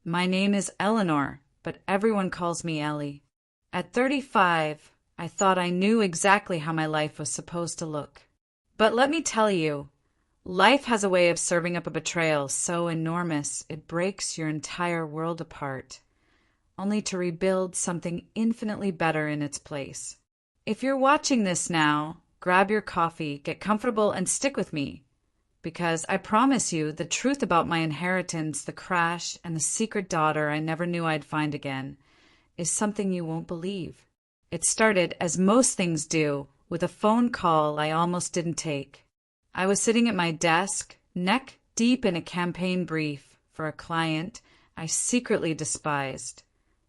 My name is Eleanor, but everyone calls me Ellie. At 35, I thought I knew exactly how my life was supposed to look. But let me tell you, life has a way of serving up a betrayal so enormous it breaks your entire world apart, only to rebuild something infinitely better in its place. If you're watching this now, grab your coffee, get comfortable, and stick with me, because I promise you the truth about my inheritance, the crash, and the secret daughter I never knew I'd find again is something you won't believe. It started, as most things do, with a phone call I almost didn't take. I was sitting at my desk, neck deep in a campaign brief for a client I secretly despised,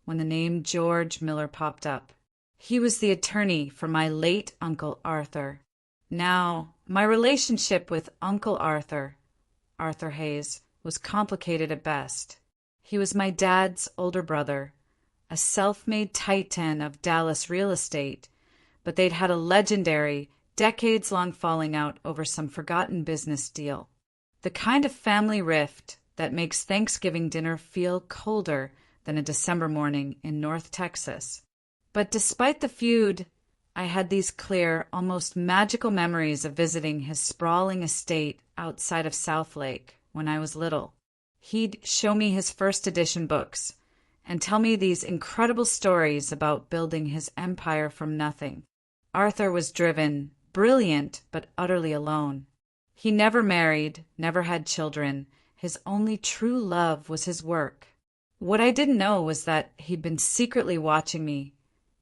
when the name George Miller popped up. He was the attorney for my late Uncle Arthur. Now, my relationship with Uncle Arthur Hayes, was complicated at best. He was my dad's older brother, a self-made titan of Dallas real estate, but they'd had a legendary, decades-long falling out over some forgotten business deal. The kind of family rift that makes Thanksgiving dinner feel colder than a December morning in North Texas. But despite the feud, I had these clear, almost magical memories of visiting his sprawling estate outside of Southlake when I was little. He'd show me his first edition books and tell me these incredible stories about building his empire from nothing. Arthur was driven, brilliant, but utterly alone. He never married, never had children. His only true love was his work. What I didn't know was that he'd been secretly watching me,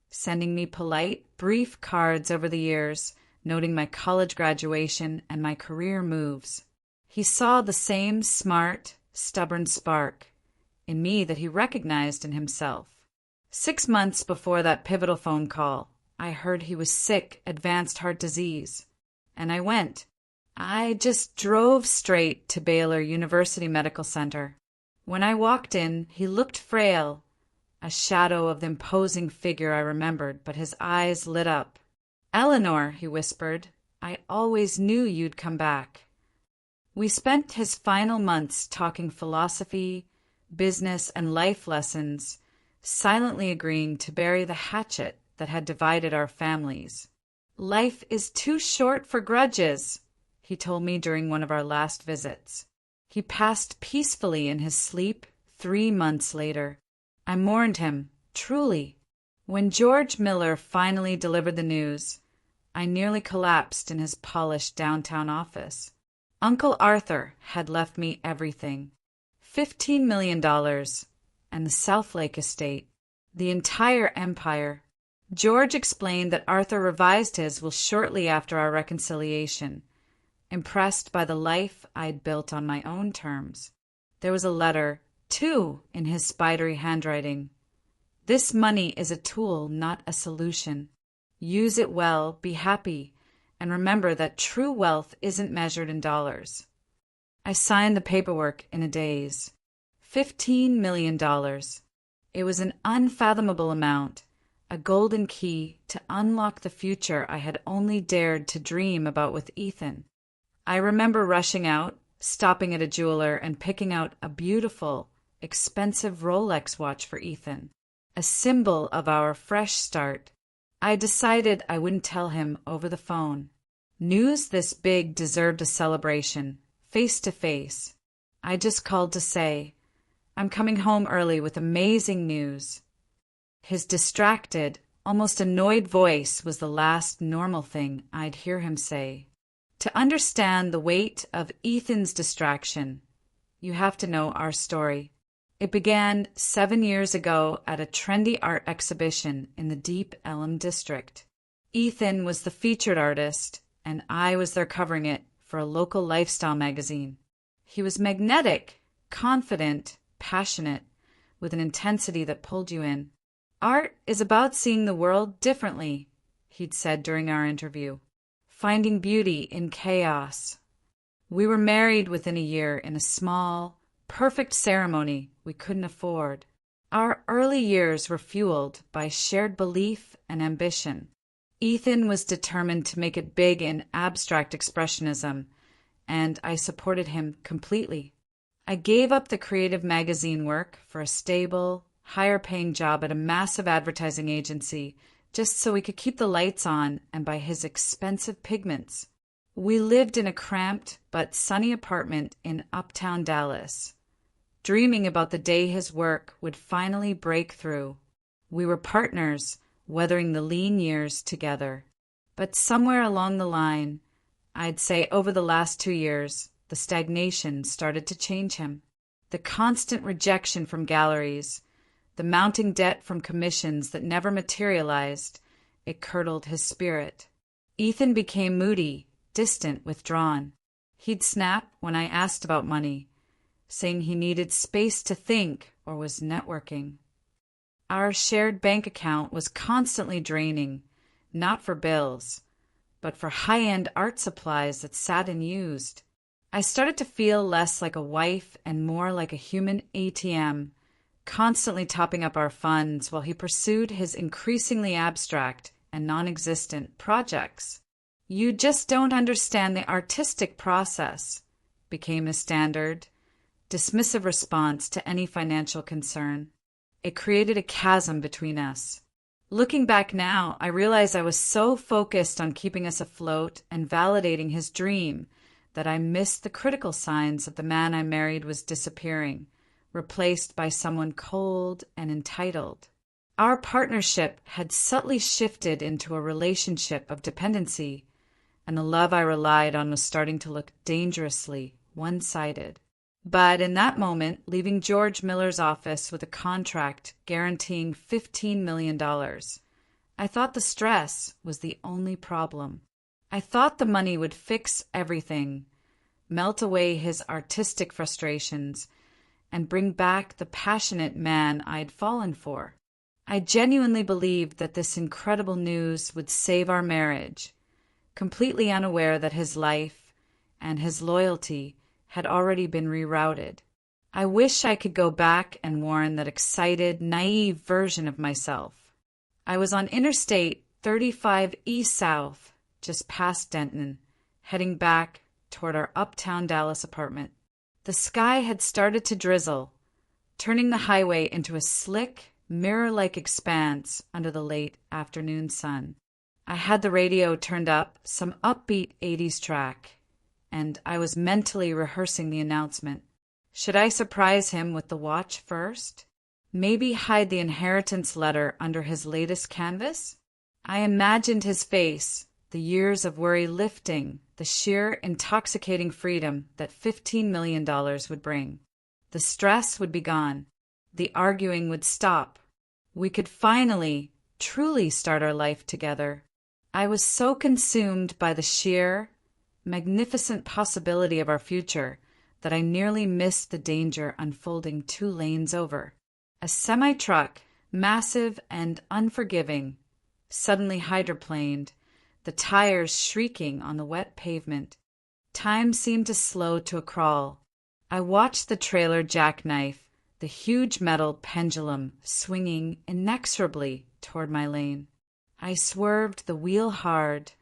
sending me polite, brief cards over the years, noting my college graduation and my career moves. He saw the same smart, stubborn spark in me that he recognized in himself. 6 months before that pivotal phone call, I heard he was sick, advanced heart disease, and I went. I just drove straight to Baylor University Medical Center. When I walked in, he looked frail, a shadow of the imposing figure I remembered, but his eyes lit up. "Eleanor," he whispered, "I always knew you'd come back." We spent his final months talking philosophy, business, and life lessons, silently agreeing to bury the hatchet that had divided our families. "Life is too short for grudges," he told me during one of our last visits. He passed peacefully in his sleep 3 months later. I mourned him, truly. When George Miller finally delivered the news, I nearly collapsed in his polished downtown office. Uncle Arthur had left me everything. $15 million and the Southlake estate, the entire empire. George explained that Arthur revised his will shortly after our reconciliation, impressed by the life I'd built on my own terms. There was a letter, too, in his spidery handwriting. "This money is a tool, not a solution. Use it well, be happy, and remember that true wealth isn't measured in dollars." I signed the paperwork in a daze. $15 million. It was an unfathomable amount, a golden key to unlock the future I had only dared to dream about with Ethan. I remember rushing out, stopping at a jeweler, and picking out a beautiful, expensive Rolex watch for Ethan, a symbol of our fresh start. I decided I wouldn't tell him over the phone. News this big deserved a celebration, face to face. I just called to say, "I'm coming home early with amazing news." His distracted, almost annoyed voice was the last normal thing I'd hear him say. To understand the weight of Ethan's distraction, you have to know our story. It began 7 years ago at a trendy art exhibition in the Deep Ellum district. Ethan was the featured artist, and I was there covering it for a local lifestyle magazine. He was magnetic, confident, passionate, with an intensity that pulled you in. "Art is about seeing the world differently," he'd said during our interview. "Finding beauty in chaos." We were married within a year in a small, perfect ceremony we couldn't afford. Our early years were fueled by shared belief and ambition. Ethan was determined to make it big in abstract expressionism, and I supported him completely. I gave up the creative magazine work for a stable, higher-paying job at a massive advertising agency just so we could keep the lights on and buy his expensive pigments. We lived in a cramped but sunny apartment in uptown Dallas, dreaming about the day his work would finally break through. We were partners, weathering the lean years together. But somewhere along the line, I'd say over the last 2 years, the stagnation started to change him. The constant rejection from galleries, the mounting debt from commissions that never materialized, it curdled his spirit. Ethan became moody, distant, withdrawn. He'd snap when I asked about money, saying he needed space to think or was networking. Our shared bank account was constantly draining, not for bills, but for high-end art supplies that sat unused. I started to feel less like a wife and more like a human ATM, constantly topping up our funds while he pursued his increasingly abstract and non-existent projects. "You just don't understand the artistic process," became his standard, dismissive response to any financial concern. It created a chasm between us. Looking back now, I realize I was so focused on keeping us afloat and validating his dream that I missed the critical signs of the man I married was disappearing, replaced by someone cold and entitled. Our partnership had subtly shifted into a relationship of dependency, and the love I relied on was starting to look dangerously one-sided. But in that moment, leaving George Miller's office with a contract guaranteeing $15 million, I thought the stress was the only problem. I thought the money would fix everything, melt away his artistic frustrations, and bring back the passionate man I'd fallen for. I genuinely believed that this incredible news would save our marriage, completely unaware that his life and his loyalty had already been rerouted. I wish I could go back and warn that excited, naive version of myself. I was on Interstate 35 East South, just past Denton, heading back toward our uptown Dallas apartment. The sky had started to drizzle, turning the highway into a slick, mirror-like expanse under the late afternoon sun. I had the radio turned up, some upbeat 80s track, and I was mentally rehearsing the announcement. Should I surprise him with the watch first? Maybe hide the inheritance letter under his latest canvas? I imagined his face, the years of worry lifting, the sheer intoxicating freedom that $15 million would bring. The stress would be gone. The arguing would stop. We could finally, truly start our life together. I was so consumed by the sheer, magnificent possibility of our future that I nearly missed the danger unfolding 2 lanes over. A semi-truck, massive and unforgiving, suddenly hydroplaned, the tires shrieking on the wet pavement. Time seemed to slow to a crawl. I watched the trailer jackknife, the huge metal pendulum swinging inexorably toward my lane. I swerved the wheel hard,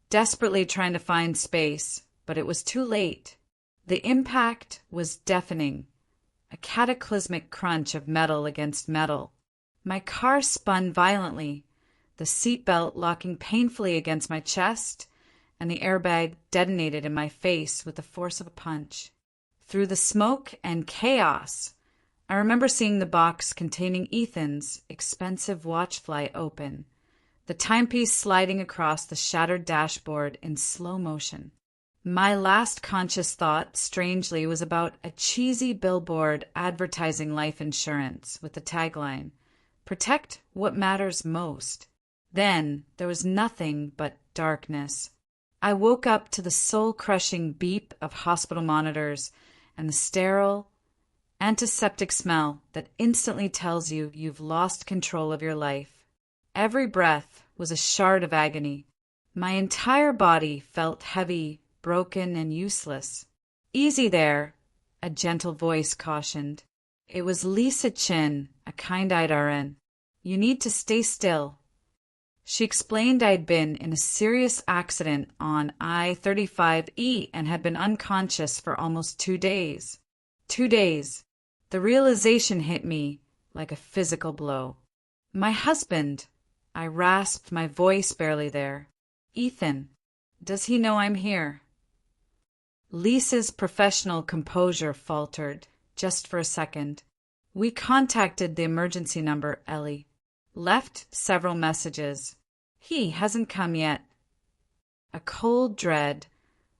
desperately trying to find space, but it was too late. The impact was deafening, a cataclysmic crunch of metal against metal. My car spun violently, the seatbelt locking painfully against my chest, and the airbag detonated in my face with the force of a punch. Through the smoke and chaos, I remember seeing the box containing Ethan's expensive watch fly open, the timepiece sliding across the shattered dashboard in slow motion. My last conscious thought, strangely, was about a cheesy billboard advertising life insurance with the tagline, "Protect what matters most." Then there was nothing but darkness. I woke up to the soul-crushing beep of hospital monitors and the sterile, antiseptic smell that instantly tells you you've lost control of your life. Every breath was a shard of agony. My entire body felt heavy, broken, and useless. "Easy there," a gentle voice cautioned. It was Lisa Chin, a kind-eyed RN. "You need to stay still." She explained I'd been in a serious accident on I-35E and had been unconscious for almost 2 days. 2 days. The realization hit me like a physical blow. My husband, I rasped, my voice barely there. Ethan, does he know I'm here? Lisa's professional composure faltered, just for a second. We contacted the emergency number, Ellie. Left several messages. He hasn't come yet. A cold dread,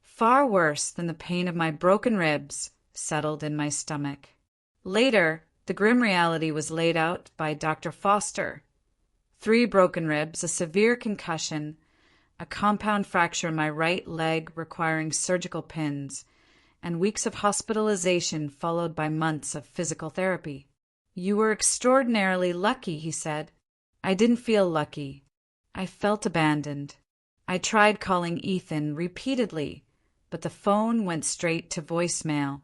far worse than the pain of my broken ribs, settled in my stomach. Later, the grim reality was laid out by Dr. Foster. 3 broken ribs, a severe concussion, a compound fracture in my right leg requiring surgical pins, and weeks of hospitalization followed by months of physical therapy. You were extraordinarily lucky, he said. I didn't feel lucky. I felt abandoned. I tried calling Ethan repeatedly, but the phone went straight to voicemail.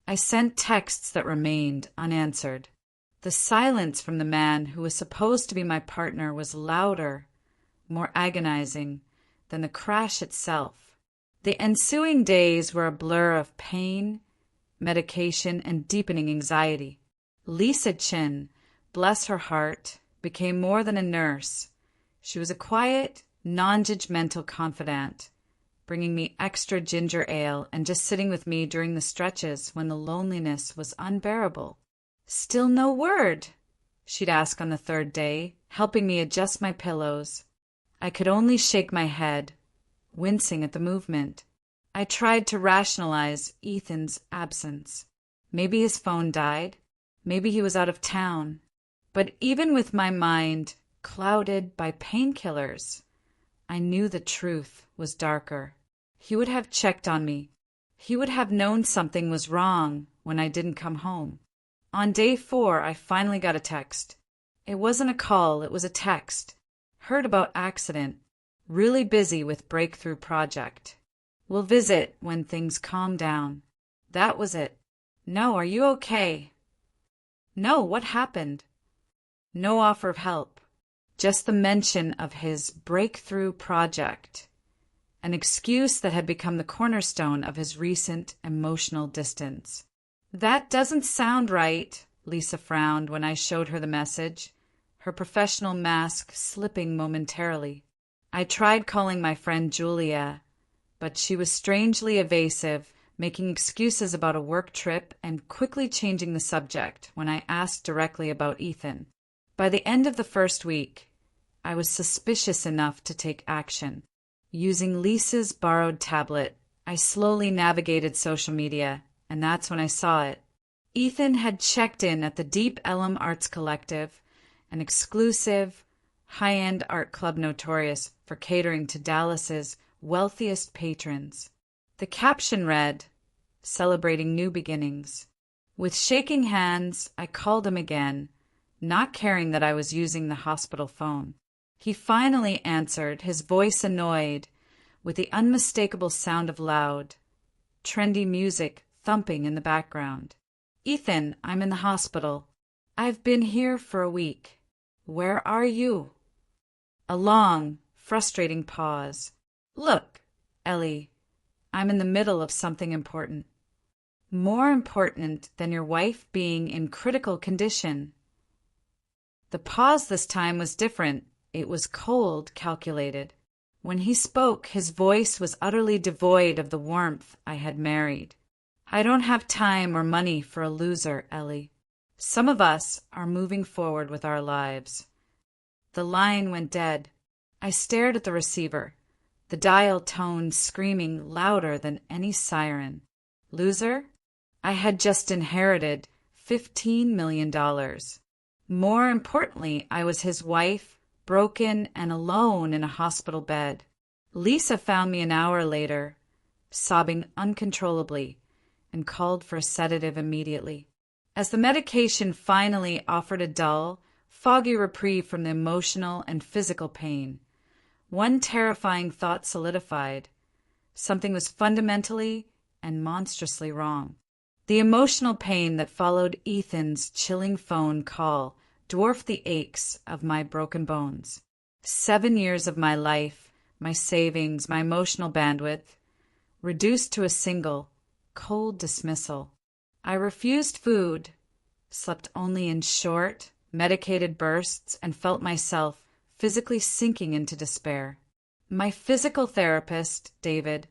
I sent texts that remained unanswered. The silence from the man who was supposed to be my partner was louder, more agonizing than the crash itself. The ensuing days were a blur of pain, medication, and deepening anxiety. Lisa Chin, bless her heart, became more than a nurse. She was a quiet, non-judgmental confidant, bringing me extra ginger ale and just sitting with me during the stretches when the loneliness was unbearable. Still no word, she'd ask on the 3rd day, helping me adjust my pillows. I could only shake my head, wincing at the movement. I tried to rationalize Ethan's absence. Maybe his phone died. Maybe he was out of town. But even with my mind clouded by painkillers, I knew the truth was darker. He would have checked on me. He would have known something was wrong when I didn't come home. On day 4, I finally got a text. It wasn't a call, it was a text. Heard about accident. Really busy with breakthrough project. Will visit when things calm down. That was it. No, are you okay? No, what happened? No offer of help. Just the mention of his breakthrough project. An excuse that had become the cornerstone of his recent emotional distance. That doesn't sound right, Lisa frowned when I showed her the message, her professional mask slipping momentarily. I tried calling my friend Julia, but she was strangely evasive, making excuses about a work trip and quickly changing the subject when I asked directly about Ethan. By the end of the first week, I was suspicious enough to take action. Using Lisa's borrowed tablet, I slowly navigated social media, and that's when I saw it. Ethan had checked in at the Deep Ellum Arts Collective, an exclusive, high-end art club notorious for catering to Dallas's wealthiest patrons. The caption read, "Celebrating new beginnings." With shaking hands, I called him again, not caring that I was using the hospital phone. He finally answered, his voice annoyed, with the unmistakable sound of loud, trendy music thumping in the background. "Ethan, I'm in the hospital. I've been here for a week. Where are you?" A long, frustrating pause. "Look, Ellie, I'm in the middle of something important. More important than your wife being in critical condition." The pause this time was different. It was cold, calculated. When he spoke, his voice was utterly devoid of the warmth I had married. "I don't have time or money for a loser, Ellie. Some of us are moving forward with our lives." The line went dead. I stared at the receiver, the dial tone screaming louder than any siren. Loser? I had just inherited $15 million. More importantly, I was his wife, broken and alone in a hospital bed. Lisa found me an hour later, sobbing uncontrollably, and called for a sedative immediately. As the medication finally offered a dull, foggy reprieve from the emotional and physical pain, one terrifying thought solidified. Something was fundamentally and monstrously wrong. The emotional pain that followed Ethan's chilling phone call dwarfed the aches of my broken bones. 7 years of my life, my savings, my emotional bandwidth, reduced to a single, cold dismissal. I refused food, slept only in short, medicated bursts, and felt myself physically sinking into despair. My physical therapist, David,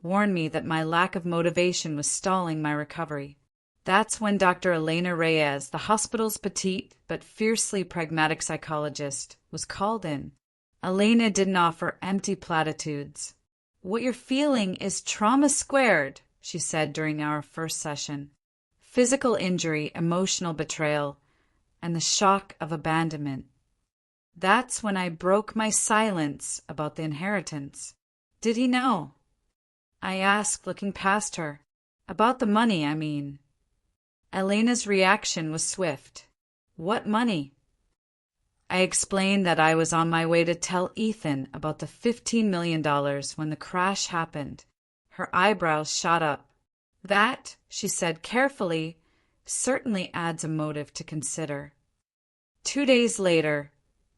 warned me that my lack of motivation was stalling my recovery. That's when Dr. Eleanor Reyes, the hospital's petite but fiercely pragmatic psychologist, was called in. Elena didn't offer empty platitudes. "What you're feeling is trauma squared," she said during our first session. Physical injury, emotional betrayal, and the shock of abandonment. That's when I broke my silence about the inheritance. "Did he know?" I asked, looking past her. "About the money, I mean." Elena's reaction was swift. "What money?" I explained that I was on my way to tell Ethan about the $15 million when the crash happened. Her eyebrows shot up. "That," she said carefully, "certainly adds a motive to consider." 2 days later,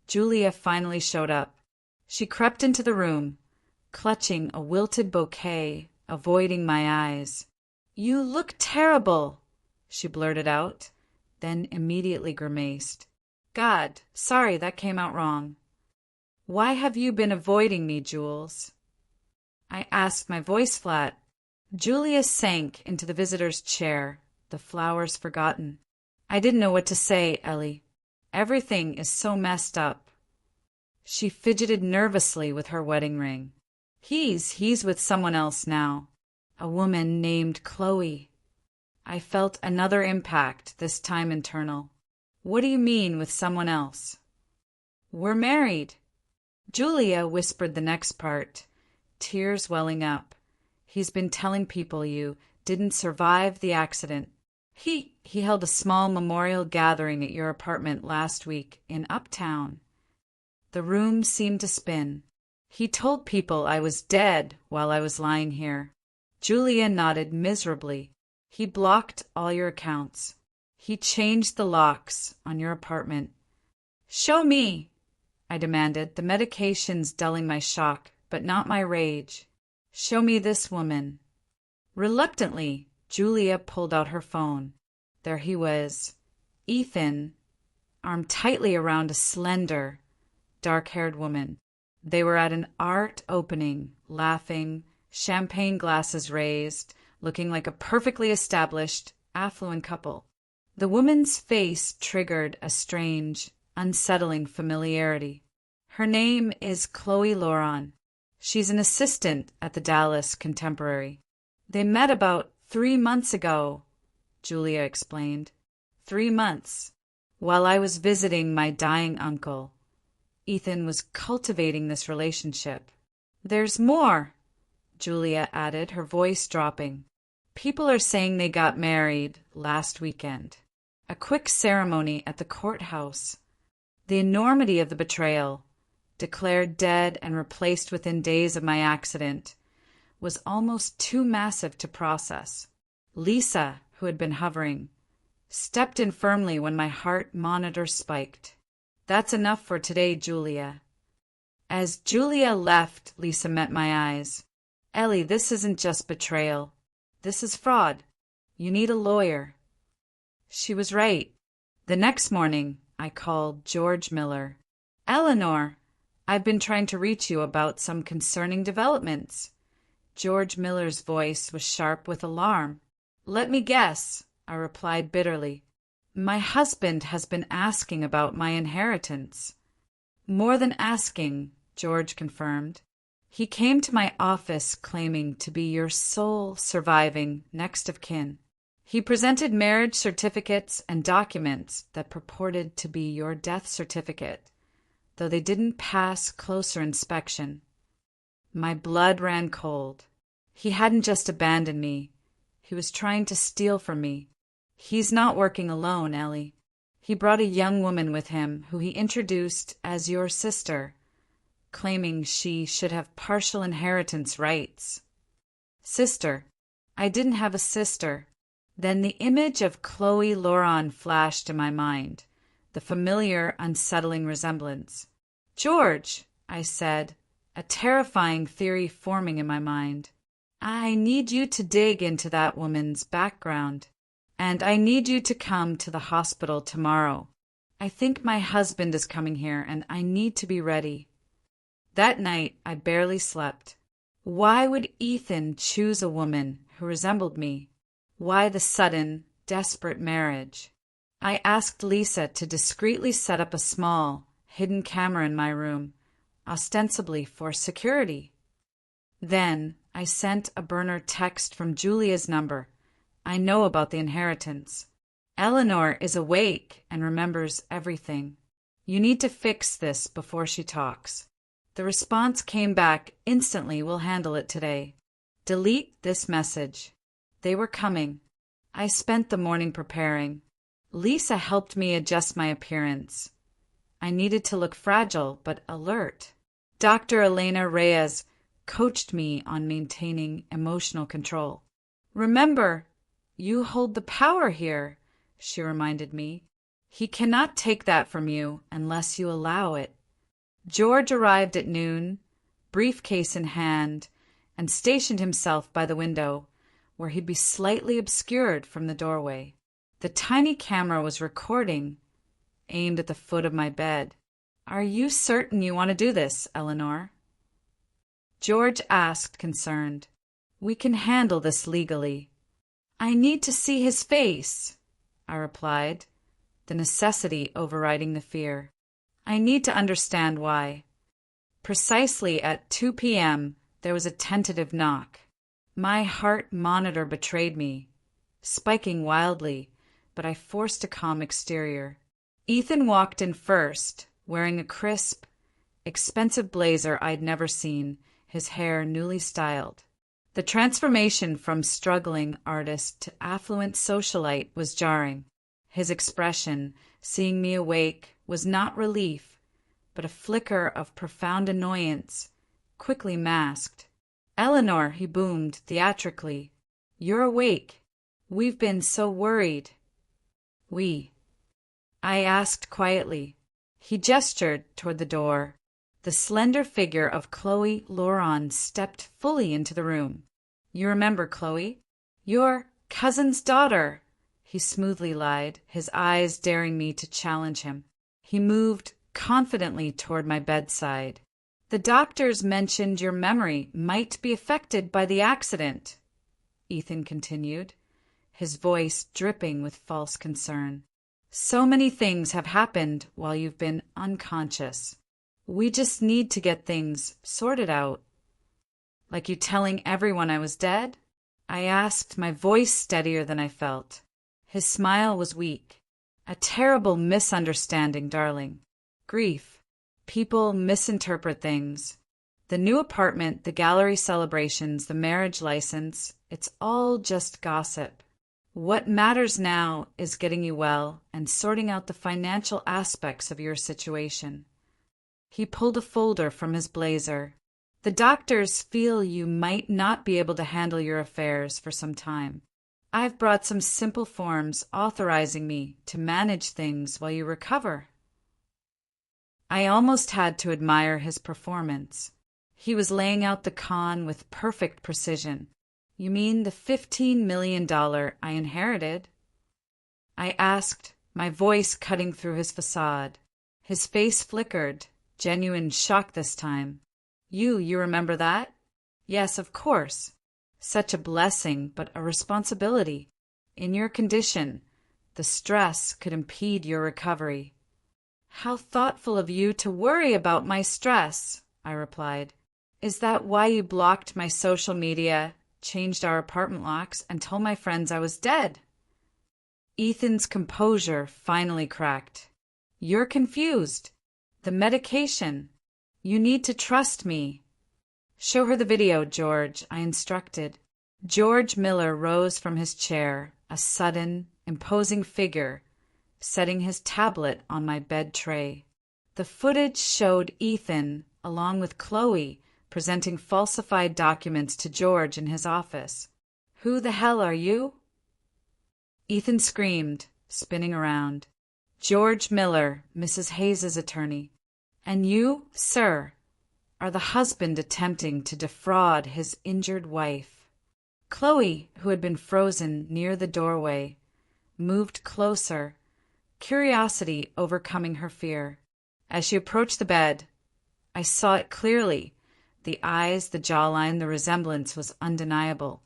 Julia finally showed up. She crept into the room, clutching a wilted bouquet, avoiding my eyes. "You look terrible," she blurted out, then immediately grimaced. "God, sorry, that came out wrong." "Why have you been avoiding me, Jules?" I asked, my voice flat. Julia sank into the visitor's chair, the flowers forgotten. "I didn't know what to say, Ellie. Everything is so messed up." She fidgeted nervously with her wedding ring. He's with someone else now. A woman named Chloe." I felt another impact, this time internal. "What do you mean with someone else?" "We're married." Julia whispered the next part, tears welling up. "He's been telling people you didn't survive the accident. He held a small memorial gathering at your apartment last week in Uptown." The room seemed to spin. "He told people I was dead while I was lying here." Julia nodded miserably. "He blocked all your accounts. He changed the locks on your apartment." "Show me," I demanded, the medications dulling my shock, but not my rage. "Show me this woman." Reluctantly, Julia pulled out her phone. There he was, Ethan, armed tightly around a slender, dark-haired woman. They were at an art opening, laughing, champagne glasses raised, looking like a perfectly established, affluent couple. The woman's face triggered a strange, unsettling familiarity. "Her name is Chloe Loron. She's an assistant at the Dallas Contemporary. They met about 3 months ago," Julia explained. 3 months. While I was visiting my dying uncle, Ethan was cultivating this relationship. "There's more," Julia added, her voice dropping. "People are saying they got married last weekend. A quick ceremony at the courthouse. The enormity of the betrayal, declared dead and replaced within days of my accident, was almost too massive to process. Lisa, who had been hovering, stepped in firmly when my heart monitor spiked. "That's enough for today, Julia." As Julia left, Lisa met my eyes. "Ellie, this isn't just betrayal. This is fraud. You need a lawyer." She was right. The next morning, I called George Miller. "Eleanor, I've been trying to reach you about some concerning developments." George Miller's voice was sharp with alarm. "Let me guess," I replied bitterly. "My husband has been asking about my inheritance." "More than asking," George confirmed. "He came to my office claiming to be your sole surviving next of kin. He presented marriage certificates and documents that purported to be your death certificate, though they didn't pass closer inspection." My blood ran cold. He hadn't just abandoned me. He was trying to steal from me. He's not working alone, Ellie. He brought a young woman with him who he introduced as your sister, claiming she should have partial inheritance rights. Sister. I didn't have a sister. Then the image of Chloe Loron flashed in my mind, the familiar, unsettling resemblance. "George," I said, a terrifying theory forming in my mind. "I need you to dig into that woman's background." And I need you to come to the hospital tomorrow. I think my husband is coming here, and I need to be ready. That night, I barely slept. Why would Ethan choose a woman who resembled me? Why the sudden, desperate marriage? I asked Lisa to discreetly set up a small, hidden camera in my room, ostensibly for security. Then I sent a burner text from Julia's number. I know about the inheritance. Eleanor is awake and remembers everything. You need to fix this before she talks. The response came back instantly. We'll handle it today. Delete this message. They were coming. I spent the morning preparing. Lisa helped me adjust my appearance. I needed to look fragile but alert. Dr. Eleanor Reyes coached me on maintaining emotional control. Remember, you hold the power here, she reminded me. He cannot take that from you unless you allow it. George arrived at noon, briefcase in hand, and stationed himself by the window, where he'd be slightly obscured from the doorway. The tiny camera was recording, aimed at the foot of my bed. Are you certain you want to do this, Eleanor? George asked, concerned. We can handle this legally. I need to see his face, I replied, the necessity overriding the fear. I need to understand why. Precisely at 2 p.m., there was a tentative knock. My heart monitor betrayed me, spiking wildly, but I forced a calm exterior. Ethan walked in first, wearing a crisp, expensive blazer I'd never seen, his hair newly styled. The transformation from struggling artist to affluent socialite was jarring. His expression, seeing me awake, was not relief, but a flicker of profound annoyance, quickly masked. Eleanor, he boomed theatrically. You're awake. We've been so worried. We. I asked quietly. He gestured toward the door. The slender figure of Chloe Lauron stepped fully into the room. You remember Chloe? Your cousin's daughter, he smoothly lied, his eyes daring me to challenge him. He moved confidently toward my bedside. The doctors mentioned your memory might be affected by the accident, Ethan continued, his voice dripping with false concern. So many things have happened while you've been unconscious. We just need to get things sorted out. Like you telling everyone I was dead? I asked, my voice steadier than I felt. His smile was weak. A terrible misunderstanding, darling. Grief. People misinterpret things. The new apartment, the gallery celebrations, the marriage license, it's all just gossip. What matters now is getting you well and sorting out the financial aspects of your situation. He pulled a folder from his blazer. The doctors feel you might not be able to handle your affairs for some time. I've brought some simple forms authorizing me to manage things while you recover. I almost had to admire his performance. He was laying out the con with perfect precision. You mean the $15 million I inherited? I asked, my voice cutting through his facade. His face flickered, genuine shock this time. You remember that? Yes, of course. Such a blessing, but a responsibility. In your condition, the stress could impede your recovery. How thoughtful of you to worry about my stress, I replied. Is that why you blocked my social media, changed our apartment locks, and told my friends I was dead? Ethan's composure finally cracked. You're confused. The medication. You need to trust me. Show her the video, George, I instructed. George Miller rose from his chair, a sudden, imposing figure, setting his tablet on my bed tray. The footage showed Ethan, along with Chloe, presenting falsified documents to George in his office. Who the hell are you? Ethan screamed, spinning around. George Miller, Mrs. Hayes's attorney. And you, sir, are the husband attempting to defraud his injured wife. Chloe, who had been frozen near the doorway, moved closer, curiosity overcoming her fear. As she approached the bed, I saw it clearly. The eyes, the jawline, the resemblance was undeniable.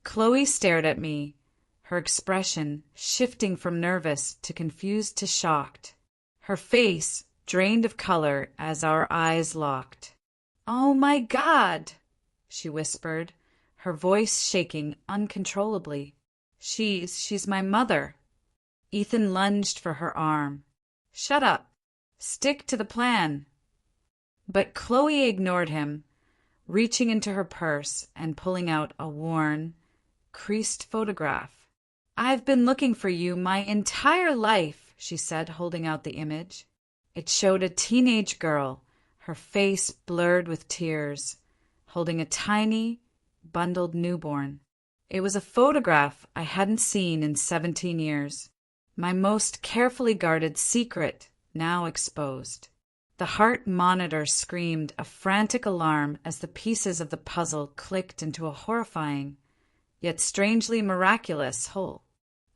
Chloe stared at me, her expression shifting from nervous to confused to shocked. Her face drained of color as our eyes locked. "Oh my God!" she whispered, her voice shaking uncontrollably. She's my mother." Ethan lunged for her arm. "Shut up. Stick to the plan." But Chloe ignored him, reaching into her purse and pulling out a worn, creased photograph. "I've been looking for you my entire life," she said, holding out the image. It showed a teenage girl, her face blurred with tears, holding a tiny, bundled newborn. It was a photograph I hadn't seen in 17 years. My most carefully guarded secret, now exposed. The heart monitor screamed a frantic alarm as the pieces of the puzzle clicked into a horrifying, yet strangely miraculous whole.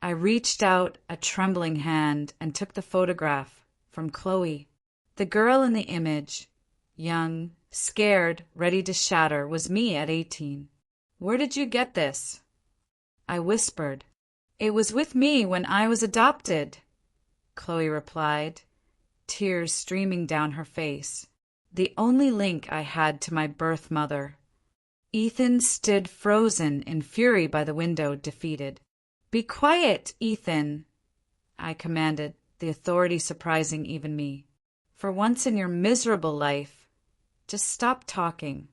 I reached out a trembling hand and took the photograph from Chloe. The girl in the image, young, scared, ready to shatter, was me at 18. "Where did you get this?" I whispered. "It was with me when I was adopted," Chloe replied, tears streaming down her face. The only link I had to my birth mother. Ethan stood frozen in fury by the window, defeated. "Be quiet, Ethan," I commanded, the authority surprising even me. "For once in your miserable life, just stop talking."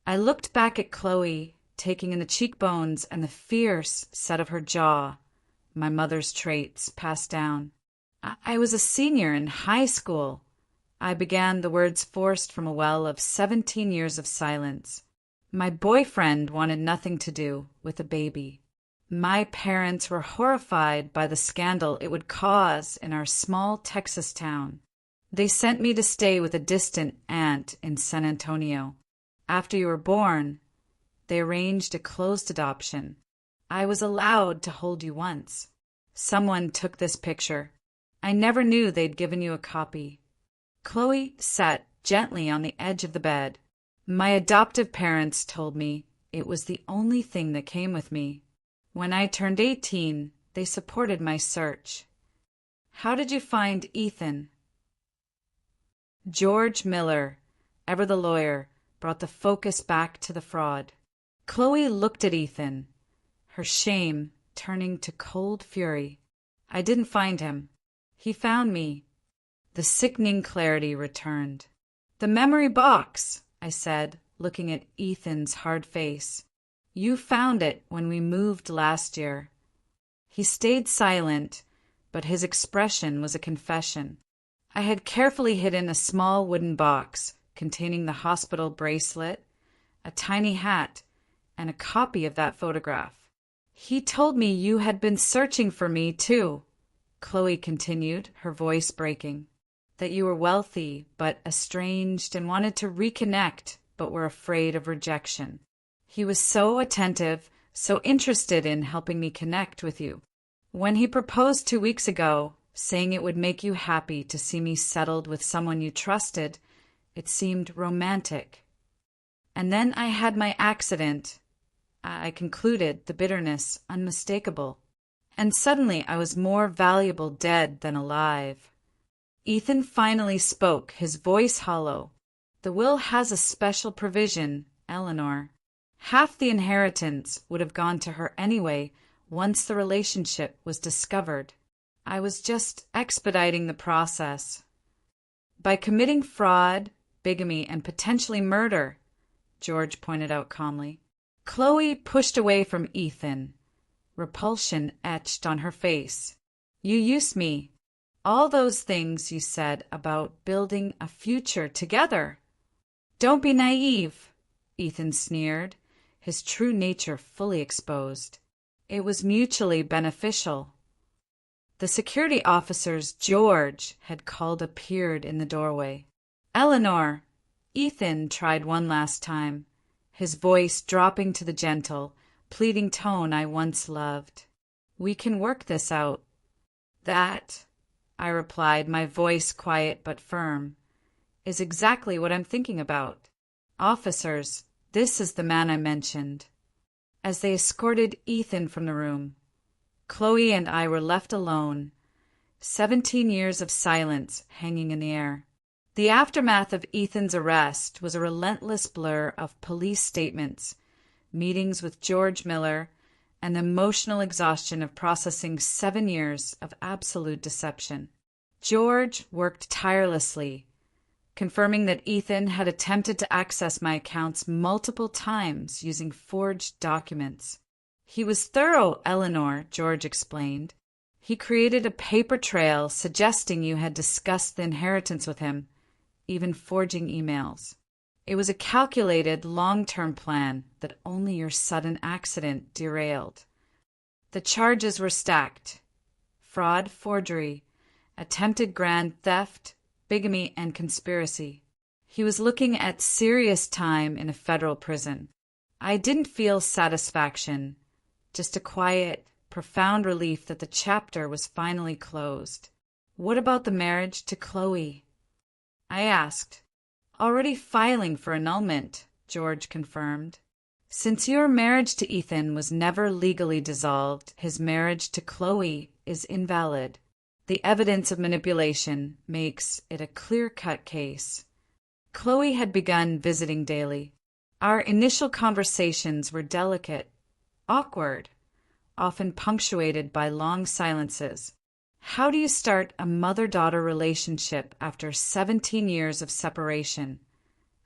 I looked back at Chloe, taking in the cheekbones and the fierce set of her jaw, my mother's traits passed down. I was a senior in high school. I began, the words forced from a well of 17 years of silence. My boyfriend wanted nothing to do with a baby. My parents were horrified by the scandal it would cause in our small Texas town. They sent me to stay with a distant aunt in San Antonio. After you were born, they arranged a closed adoption. I was allowed to hold you once. Someone took this picture. I never knew they'd given you a copy. Chloe sat gently on the edge of the bed. My adoptive parents told me it was the only thing that came with me. When I turned 18, they supported my search. How did you find Ethan? George Miller, ever the lawyer, brought the focus back to the fraud. Chloe looked at Ethan, her shame turning to cold fury. I didn't find him. He found me. The sickening clarity returned. "The memory box," I said, looking at Ethan's hard face. "You found it when we moved last year." He stayed silent, but his expression was a confession. I had carefully hidden a small wooden box containing the hospital bracelet, a tiny hat, and a copy of that photograph. "He told me you had been searching for me, too," Chloe continued, her voice breaking. "That you were wealthy, but estranged and wanted to reconnect, but were afraid of rejection. He was so attentive, so interested in helping me connect with you. When he proposed 2 weeks ago, saying it would make you happy to see me settled with someone you trusted, it seemed romantic. And then I had my accident. I concluded, the bitterness unmistakable. And suddenly I was more valuable dead than alive." Ethan finally spoke, his voice hollow. "The will has a special provision, Eleanor. Half the inheritance would have gone to her anyway once the relationship was discovered. I was just expediting the process." "By committing fraud, bigamy, and potentially murder," George pointed out calmly. Chloe pushed away from Ethan, repulsion etched on her face. "You used me. All those things you said about building a future together." "Don't be naive," Ethan sneered, his true nature fully exposed. "It was mutually beneficial." The security officers George had called appeared in the doorway. "Eleanor!" Ethan tried one last time, his voice dropping to the gentle, pleading tone I once loved. We can work this out. That, I replied, my voice quiet but firm, is exactly what I'm thinking about. Officers, this is the man I mentioned. As they escorted Ethan from the room, Chloe and I were left alone, 17 years of silence hanging in the air. The aftermath of Ethan's arrest was a relentless blur of police statements, meetings with George Miller, and the emotional exhaustion of processing 7 years of absolute deception. George worked tirelessly, confirming that Ethan had attempted to access my accounts multiple times using forged documents. He was thorough, Eleanor, George explained. He created a paper trail suggesting you had discussed the inheritance with him, even forging emails. It was a calculated, long-term plan that only your sudden accident derailed. The charges were stacked: fraud, forgery, attempted grand theft, bigamy, and conspiracy. He was looking at serious time in a federal prison. I didn't feel satisfaction, just a quiet, profound relief that the chapter was finally closed. What about the marriage to Chloe? I asked. Already filing for annulment, George confirmed. Since your marriage to Ethan was never legally dissolved, his marriage to Chloe is invalid. The evidence of manipulation makes it a clear-cut case. Chloe had begun visiting daily. Our initial conversations were delicate, awkward, often punctuated by long silences. How do you start a mother-daughter relationship after 17 years of separation,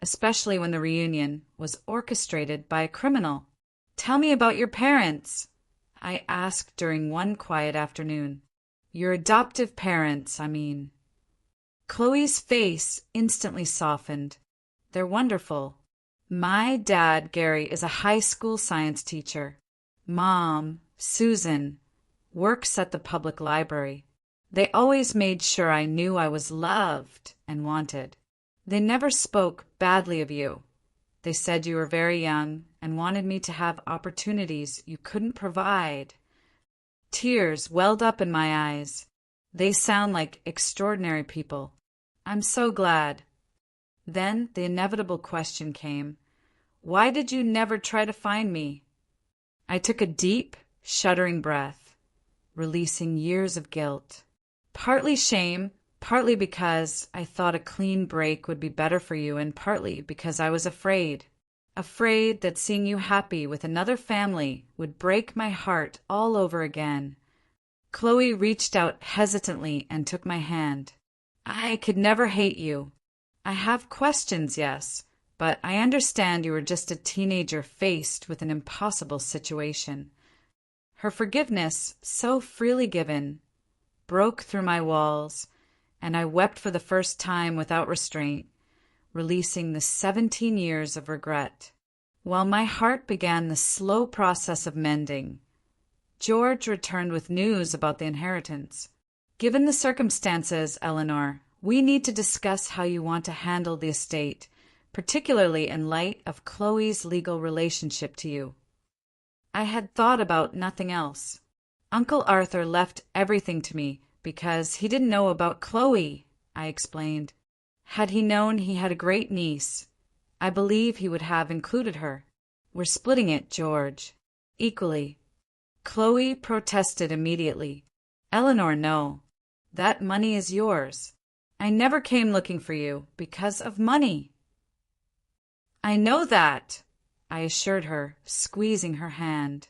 especially when the reunion was orchestrated by a criminal? Tell me about your parents, I asked during one quiet afternoon. Your adoptive parents, I mean. Chloe's face instantly softened. They're wonderful. My dad, Gary, is a high school science teacher. Mom, Susan, works at the public library. They always made sure I knew I was loved and wanted. They never spoke badly of you. They said you were very young and wanted me to have opportunities you couldn't provide. Tears welled up in my eyes. They sound like extraordinary people. I'm so glad. Then the inevitable question came. Why did you never try to find me? I took a deep, shuddering breath, releasing years of guilt. Partly shame, partly because I thought a clean break would be better for you, and partly because I was afraid. Afraid that seeing you happy with another family would break my heart all over again. Chloe reached out hesitantly and took my hand. I could never hate you. I have questions, yes, but I understand you were just a teenager faced with an impossible situation. Her forgiveness, so freely given, broke through my walls, and I wept for the first time without restraint, releasing the 17 years of regret. While my heart began the slow process of mending, George returned with news about the inheritance. Given the circumstances, Eleanor, we need to discuss how you want to handle the estate, particularly in light of Chloe's legal relationship to you. I had thought about nothing else. Uncle Arthur left everything to me because he didn't know about Chloe, I explained. Had he known he had a great niece, I believe he would have included her. We're splitting it, George. Equally. Chloe protested immediately. Eleanor, no. That money is yours. I never came looking for you because of money. I know that, I assured her, squeezing her hand.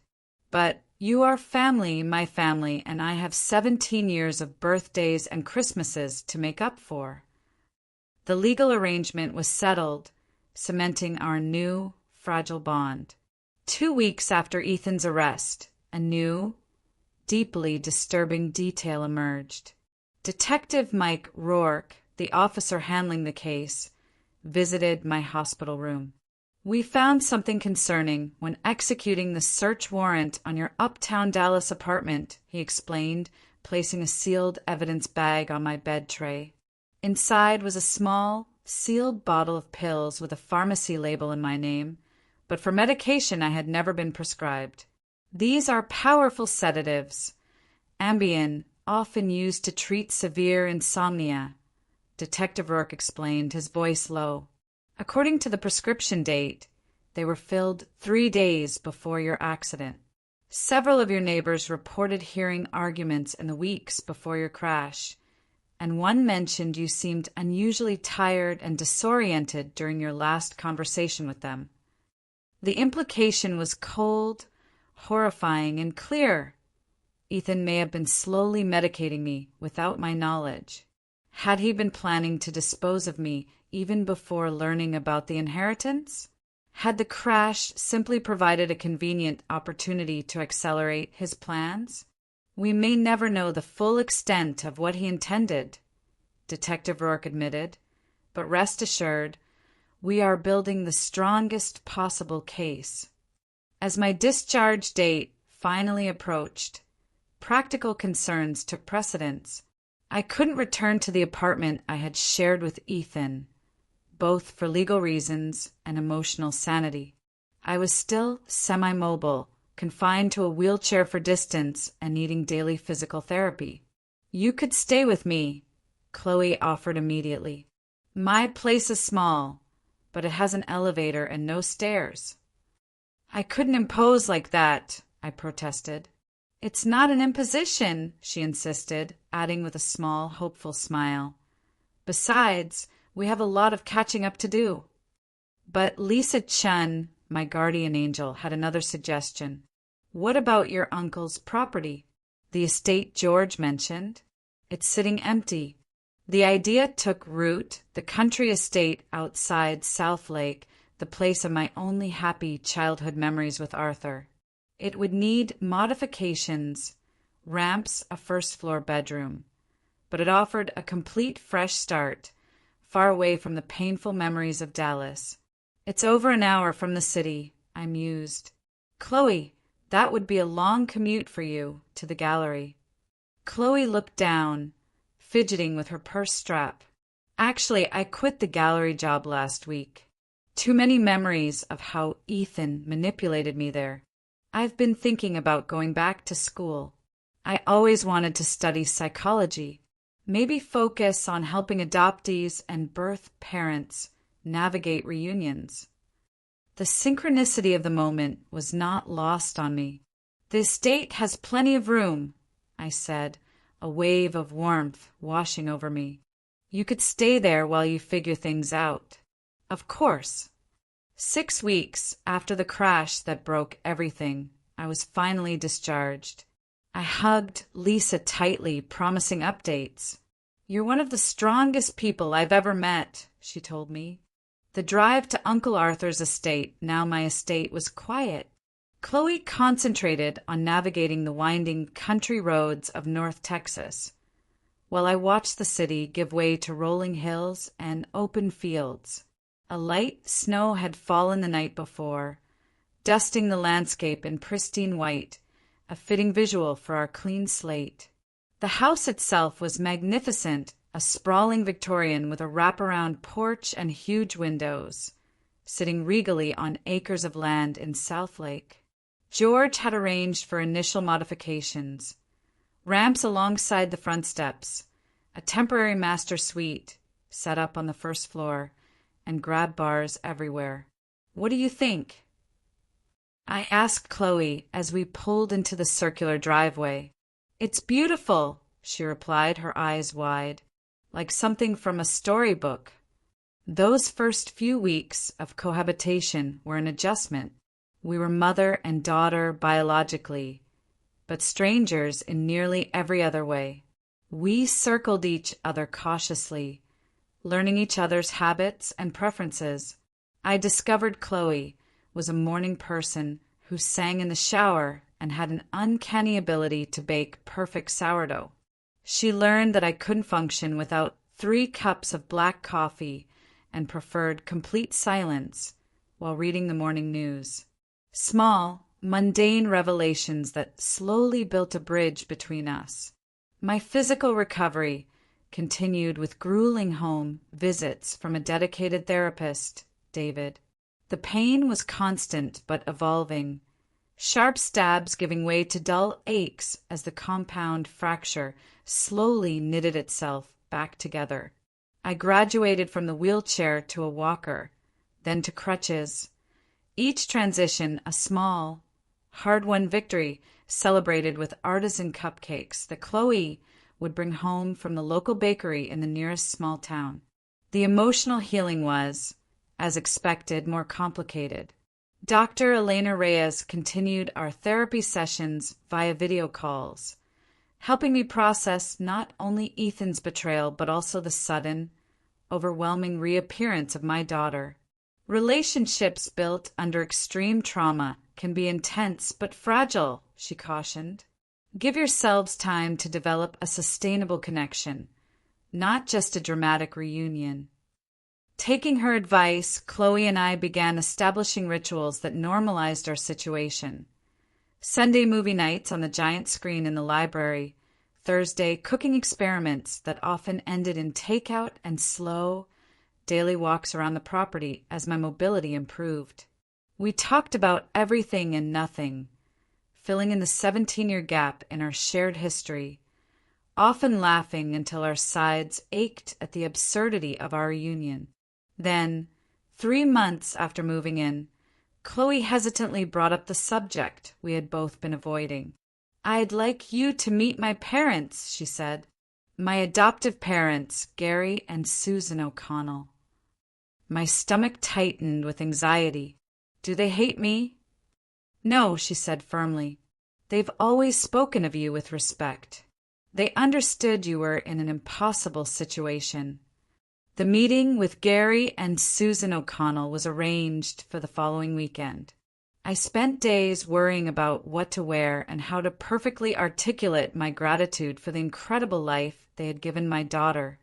But you are family, my family, and I have 17 years of birthdays and Christmases to make up for. The legal arrangement was settled, cementing our new, fragile bond. 2 weeks after Ethan's arrest, a new, deeply disturbing detail emerged. Detective Mike Rourke, the officer handling the case, visited my hospital room. We found something concerning when executing the search warrant on your uptown Dallas apartment, he explained, placing a sealed evidence bag on my bed tray. Inside was a small, sealed bottle of pills with a pharmacy label in my name, but for medication I had never been prescribed. These are powerful sedatives, Ambien, often used to treat severe insomnia, Detective Rourke explained, his voice low. According to the prescription date, they were filled 3 days before your accident. Several of your neighbors reported hearing arguments in the weeks before your crash, and one mentioned you seemed unusually tired and disoriented during your last conversation with them. The implication was cold, horrifying, and clear. Ethan may have been slowly medicating me without my knowledge. Had he been planning to dispose of me even before learning about the inheritance? Had the crash simply provided a convenient opportunity to accelerate his plans? We may never know the full extent of what he intended, Detective Rourke admitted, but rest assured, we are building the strongest possible case. As my discharge date finally approached, practical concerns took precedence. I couldn't return to the apartment I had shared with Ethan, both for legal reasons and emotional sanity. I was still semi-mobile, confined to a wheelchair for distance and needing daily physical therapy. You could stay with me, Chloe offered immediately. My place is small, but it has an elevator and no stairs. I couldn't impose like that, I protested. It's not an imposition, she insisted, adding with a small, hopeful smile. Besides, we have a lot of catching up to do. But Lisa Chun, my guardian angel, had another suggestion. What about your uncle's property? The estate George mentioned. It's sitting empty. The idea took root, the country estate outside South Lake, the place of my only happy childhood memories with Arthur. It would need modifications, ramps, a first-floor bedroom, but it offered a complete fresh start, far away from the painful memories of Dallas. It's over an hour from the city, I mused. Chloe, that would be a long commute for you to the gallery. Chloe looked down, fidgeting with her purse strap. Actually, I quit the gallery job last week. Too many memories of how Ethan manipulated me there. I've been thinking about going back to school. I always wanted to study psychology, maybe focus on helping adoptees and birth parents navigate reunions. The synchronicity of the moment was not lost on me. The estate has plenty of room, I said, a wave of warmth washing over me. You could stay there while you figure things out. Of course. 6 weeks after the crash that broke everything, I was finally discharged. I hugged Lisa tightly, promising updates. You're one of the strongest people I've ever met, she told me. The drive to Uncle Arthur's estate, now my estate, was quiet. Chloe concentrated on navigating the winding country roads of North Texas, while I watched the city give way to rolling hills and open fields. A light snow had fallen the night before, dusting the landscape in pristine white, a fitting visual for our clean slate. The house itself was magnificent, a sprawling Victorian with a wraparound porch and huge windows, sitting regally on acres of land in South Lake. George had arranged for initial modifications, ramps alongside the front steps, a temporary master suite set up on the first floor, and grab bars everywhere. What do you think? I asked Chloe as we pulled into the circular driveway. It's beautiful, she replied, her eyes wide, like something from a storybook. Those first few weeks of cohabitation were an adjustment. We were mother and daughter biologically, but strangers in nearly every other way. We circled each other cautiously, learning each other's habits and preferences. I discovered Chloe was a morning person who sang in the shower and had an uncanny ability to bake perfect sourdough. She learned that I couldn't function without 3 cups of black coffee and preferred complete silence while reading the morning news. Small, mundane revelations that slowly built a bridge between us. My physical recovery continued with grueling home visits from a dedicated therapist, David. The pain was constant but evolving, sharp stabs giving way to dull aches as the compound fracture slowly knitted itself back together. I graduated from the wheelchair to a walker, then to crutches. Each transition a small, hard-won victory celebrated with artisan cupcakes that Chloe would bring home from the local bakery in the nearest small town. The emotional healing was, as expected, more complicated. Dr. Eleanor continued our therapy sessions via video calls, helping me process not only Ethan's betrayal but also the sudden, overwhelming reappearance of my daughter. Relationships built under extreme trauma can be intense but fragile, she cautioned. Give yourselves time to develop a sustainable connection, not just a dramatic reunion. Taking her advice, Chloe and I began establishing rituals that normalized our situation. Sunday movie nights on the giant screen in the library, Thursday cooking experiments that often ended in takeout and slow, daily walks around the property as my mobility improved. We talked about everything and nothing, filling in the 17-year gap in our shared history, often laughing until our sides ached at the absurdity of our reunion. Then, 3 months after moving in, Chloe hesitantly brought up the subject we had both been avoiding. "I'd like you to meet my parents," she said. "My adoptive parents, Gary and Susan O'Connell." My stomach tightened with anxiety. "Do they hate me?" "No," she said firmly. "They've always spoken of you with respect. They understood you were in an impossible situation." The meeting with Gary and Susan O'Connell was arranged for the following weekend. I spent days worrying about what to wear and how to perfectly articulate my gratitude for the incredible life they had given my daughter.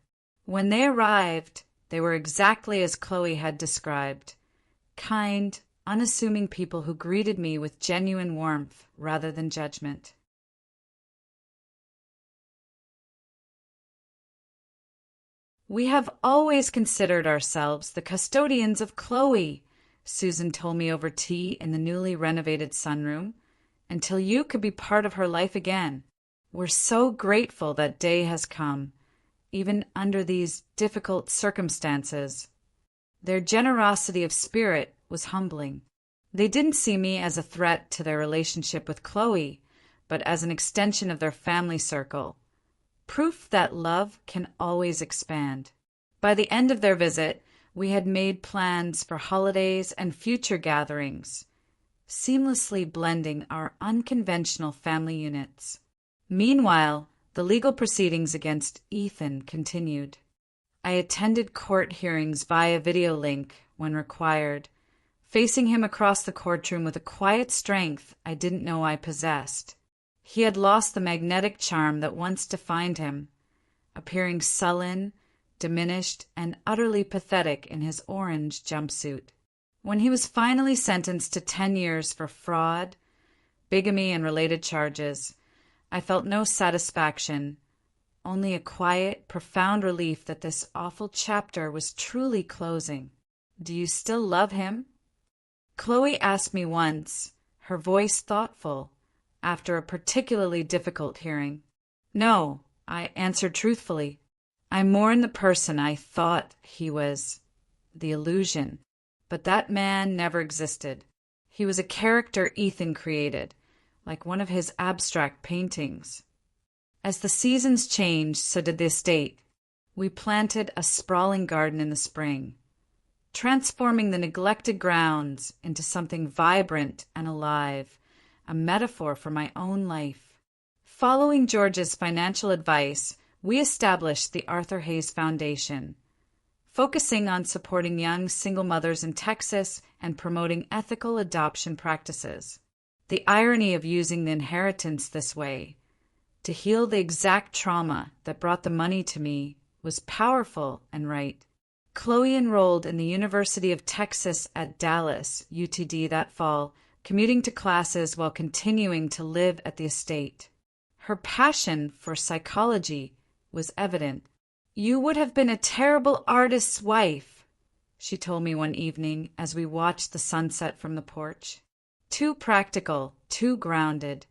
When they arrived, they were exactly as Chloe had described, kind, unassuming people who greeted me with genuine warmth rather than judgment. "We have always considered ourselves the custodians of Chloe," Susan told me over tea in the newly renovated sunroom, "until you could be part of her life again. We're so grateful that day has come, even under these difficult circumstances." Their generosity of spirit was humbling. They didn't see me as a threat to their relationship with Chloe, but as an extension of their family circle. Proof that love can always expand. By the end of their visit, we had made plans for holidays and future gatherings, seamlessly blending our unconventional family units. Meanwhile, the legal proceedings against Ethan continued. I attended court hearings via video link when required, facing him across the courtroom with a quiet strength I didn't know I possessed. He had lost the magnetic charm that once defined him, appearing sullen, diminished, and utterly pathetic in his orange jumpsuit. When he was finally sentenced to 10 years for fraud, bigamy, and related charges, I felt no satisfaction, only a quiet, profound relief that this awful chapter was truly closing. "Do you still love him?" Chloe asked me once, her voice thoughtful, after a particularly difficult hearing. "No," I answered truthfully. "I mourn the person I thought he was, the illusion. But that man never existed. He was a character Ethan created, like one of his abstract paintings." As the seasons changed, so did the estate. We planted a sprawling garden in the spring, transforming the neglected grounds into something vibrant and alive, a metaphor for my own life. Following George's financial advice, we established the Arthur Hayes Foundation, focusing on supporting young single mothers in Texas and promoting ethical adoption practices. The irony of using the inheritance this way, to heal the exact trauma that brought the money to me, was powerful and right. Chloe enrolled in the University of Texas at Dallas, UTD, that fall, commuting to classes while continuing to live at the estate. Her passion for psychology was evident. "You would have been a terrible artist's wife," she told me one evening as we watched the sunset from the porch. too practical, too grounded.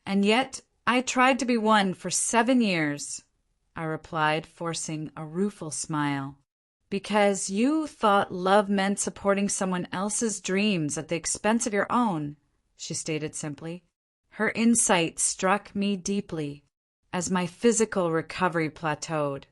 And yet, I tried to be one for 7 years, I replied, forcing a rueful smile. Because you thought love meant supporting someone else's dreams at the expense of your own, she stated simply. Her insight struck me deeply. As my physical recovery plateaued,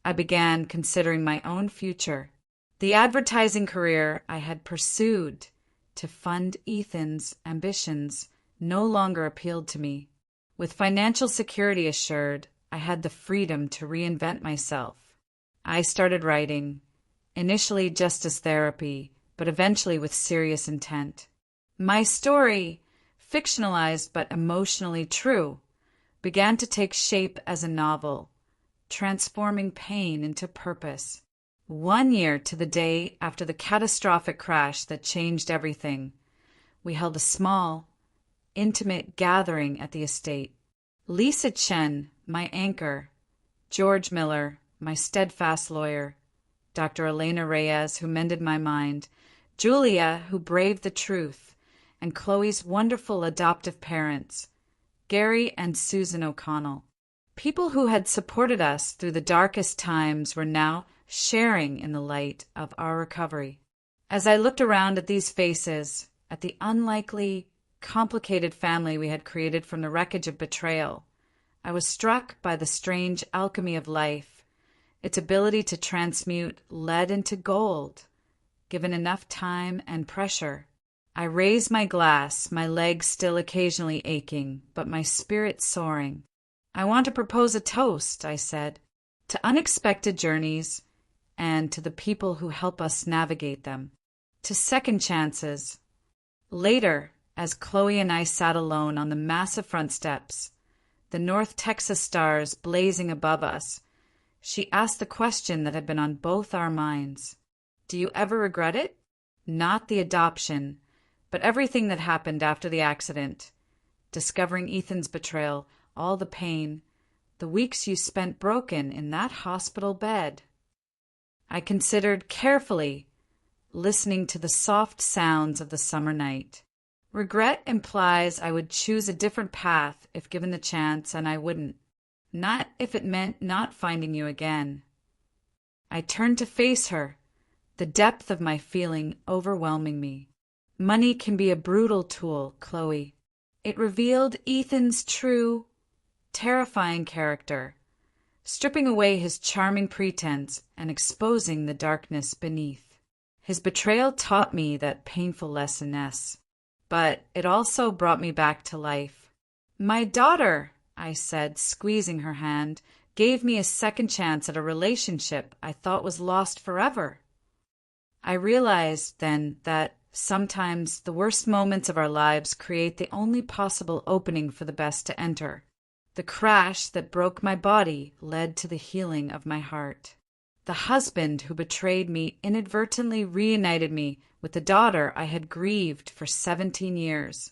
I began considering my own future. The advertising career I had pursued to fund Ethan's ambitions no longer appealed to me. With financial security assured, I had the freedom to reinvent myself. I started writing, initially just as therapy, but eventually with serious intent. My story, fictionalized but emotionally true, began to take shape as a novel, transforming pain into purpose. 1 year to the day after the catastrophic crash that changed everything, we held a small, intimate gathering at the estate. Lisa Chen, my anchor, George Miller, my steadfast lawyer, Dr. Eleanor Reyes, who mended my mind, Julia, who braved the truth, and Chloe's wonderful adoptive parents, Gary and Susan O'Connell. People who had supported us through the darkest times were now sharing in the light of our recovery. As I looked around at these faces, at the unlikely, complicated family we had created from the wreckage of betrayal, I was struck by the strange alchemy of life, its ability to transmute lead into gold, given enough time and pressure. I raised my glass, my legs still occasionally aching, but my spirit soaring. I want to propose a toast, I said, to unexpected journeys and to the people who help us navigate them, to second chances. Later, as Chloe and I sat alone on the massive front steps, the North Texas stars blazing above us, she asked the question that had been on both our minds. Do you ever regret it? Not the adoption, but everything that happened after the accident. Discovering Ethan's betrayal, all the pain, the weeks you spent broken in that hospital bed. I considered carefully, listening to the soft sounds of the summer night. Regret implies I would choose a different path if given the chance, and I wouldn't. Not if it meant not finding you again. I turned to face her, the depth of my feeling overwhelming me. Money can be a brutal tool, Chloe. It revealed Ethan's true, terrifying character, stripping away his charming pretense and exposing the darkness beneath. His betrayal taught me that painful lesson, but it also brought me back to life. My daughter, I said, squeezing her hand, gave me a second chance at a relationship I thought was lost forever. I realized then that sometimes the worst moments of our lives create the only possible opening for the best to enter. The crash that broke my body led to the healing of my heart. The husband who betrayed me inadvertently reunited me with the daughter I had grieved for 17 years.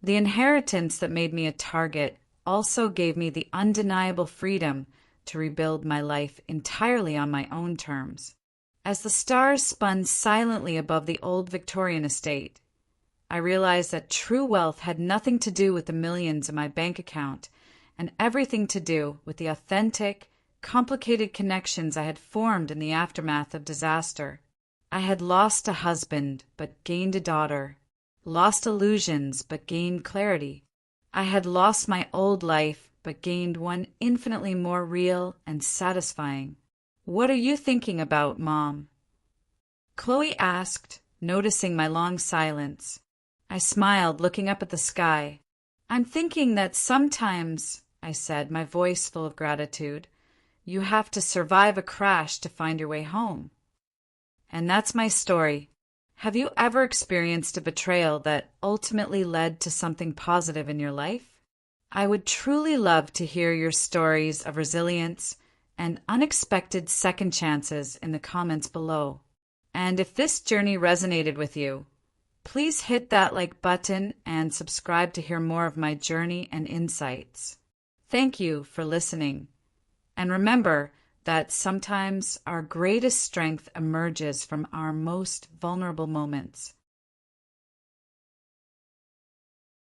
The inheritance that made me a target also gave me the undeniable freedom to rebuild my life entirely on my own terms. As the stars spun silently above the old Victorian estate, I realized that true wealth had nothing to do with the millions in my bank account and everything to do with the authentic, complicated connections I had formed in the aftermath of disaster. I had lost a husband, but gained a daughter, lost illusions, but gained clarity. I had lost my old life, but gained one infinitely more real and satisfying. What are you thinking about, Mom? Chloe asked, noticing my long silence. I smiled, looking up at the sky. I'm thinking that sometimes, I said, my voice full of gratitude, you have to survive a crash to find your way home. And that's my story. Have you ever experienced a betrayal that ultimately led to something positive in your life? I would truly love to hear your stories of resilience and unexpected second chances in the comments below. And if this journey resonated with you, please hit that like button and subscribe to hear more of my journey and insights. Thank you for listening. And remember that sometimes our greatest strength emerges from our most vulnerable moments.